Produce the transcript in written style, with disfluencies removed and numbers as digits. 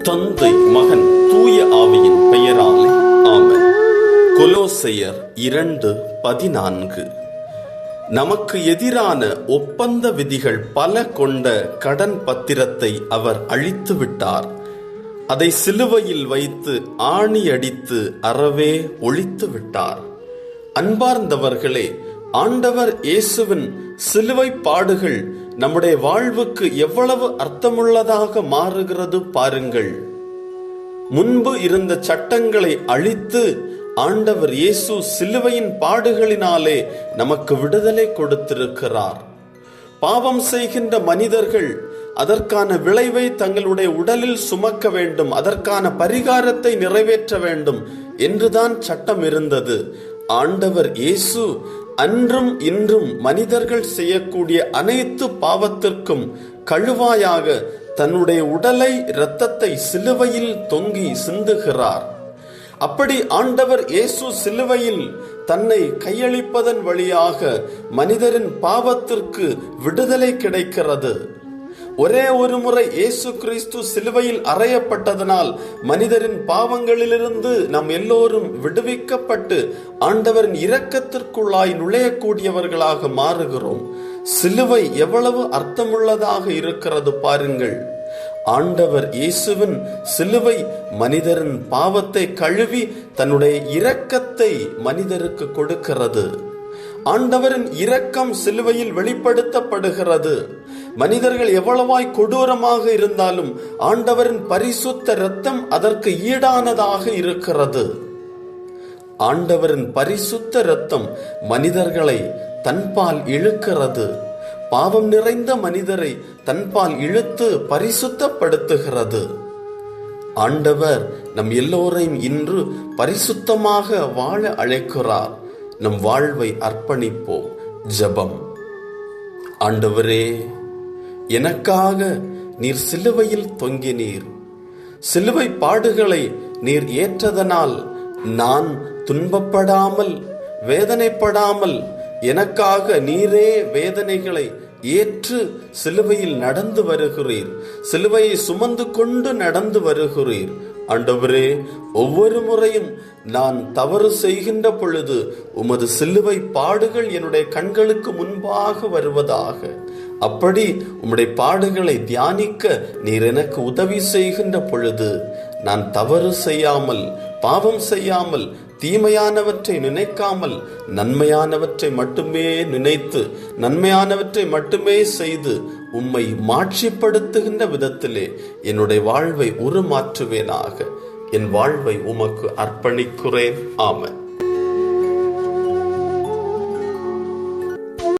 தந்தை, மகன், தூய ஆவியின் பெயராலே ஆமென். கொலோசையர் 2:14. நமக்கு எதிரான ஒப்பந்த விதிகள் பல கொண்ட கடன் பத்திரத்தை அவர் அழித்து விட்டார். அதை சிலுவையில் வைத்து ஆணி அடித்து அறவே ஒழித்து விட்டார். அன்பார்ந்தவர்களே, ஆண்டவர் இயேசுவின் சிலுவை பாடுகள் நம்முடைய வாழ்வுக்கு எவ்வளவு அர்த்தமுள்ளதாக மாறுகிறது பாருங்கள். முன்பு இருந்த சட்டங்களை அழித்து ஆண்டவர் இயேசு சிலுவையின் பாடுகளினாலே நமக்கு விடுதலை கொடுத்திருக்கிறார். பாவம் செய்கின்ற மனிதர்கள் அதற்கான விளைவை தங்களுடைய உடலில் சுமக்க வேண்டும், அதற்கான பரிகாரத்தை நிறைவேற்ற வேண்டும் என்றுதான் சட்டம் இருந்தது. ஆண்டவர் இயேசு அன்றும் இன்றும் மனிதர்கள் செய்யக்கூடிய அனைத்து பாவத்திற்கும் கழுவாயாக தன்னுடைய உடலை, இரத்தத்தை சிலுவையில் தொங்கி சிந்துகிறார். அப்படி ஆண்டவர் இயேசு சிலுவையில் தன்னை கையளிப்பதன் வழியாக மனிதரின் பாவத்திற்கு விடுதலை கிடைக்கிறது. ஒரே ஒரு முறை இயேசு கிறிஸ்து சிலுவையில் அறையப்பட்டதனால் மனிதரின் பாவங்களிலிருந்து நாம் எல்லோரும் விடுவிக்கப்பட்டு ஆண்டவரின் இரக்கத்திற்குள்ளாய் நுழையக்கூடியவர்களாக மாறுகிறோம். சிலுவை எவ்வளவு அர்த்தமுள்ளதாக இருக்கிறது பாருங்கள். ஆண்டவர் இயேசுவின் சிலுவை மனிதரின் பாவத்தை கழுவி தன்னுடைய இரக்கத்தை மனிதருக்கு கொடுக்கிறது. ஆண்டவரின் இரக்கம் சிலுவையில் வெளிப்படுத்தப்படுகிறது. மனிதர்கள் எவ்வளவாய் கொடூரமாக இருந்தாலும் ஆண்டவரின் பரிசுத்த இரத்தம் அதற்கு ஈடானதாக இருக்கிறது. ஆண்டவரின் பரிசுத்த இரத்தம் மனிதர்களை தன்பால் இழுக்கிறது. பாவம் நிறைந்த மனிதரை தன்பால் இழுத்து பரிசுத்தப்படுத்துகிறது. ஆண்டவர் நம் எல்லோரையும் இன்று பரிசுத்தமாக வாழ அழைக்கிறார். நம் வாழ்வை அர்ப்பணிப்போம். ஜெபம். ஆண்டவரே, எனக்காக நீர் சிலுவையில் தொங்கினீர். சிலுவை பாடுகளை நீர் ஏற்றதனால் நான் துன்பப்படாமல், வேதனைப்படாமல், எனக்காக நீரே வேதனைகளை ஏற்று சிலுவையில் நடந்து வருகிறீர். சிலுவையை சுமந்து கொண்டு நடந்து வருகிறீர். ஆண்டவரே, ஒவ்வொரு முறையும் நான் தவறு செய்கின்ற பொழுது உமது சிலுவை பாடுகள் என்னுடைய கண்களுக்கு முன்பாக வருவதாக. அப்படி உம்முடைய பாடுகளை தியானிக்க நீர் எனக்கு உதவி செய்கின்ற பொழுது நான் தவறு செய்யாமல், பாவம் செய்யாமல், தீமையானவற்றை நினைக்காமல் நன்மையானவற்றை மட்டுமே நினைத்து, நன்மையானவற்றை மட்டுமே செய்து உம்மை மாட்சிப்படுத்துகின்ற விதத்திலே என்னுடைய வாழ்வை உருமாற்றுவேனாக. என் வாழ்வை உமக்கு அர்ப்பணிக்கிறேன். ஆமென்.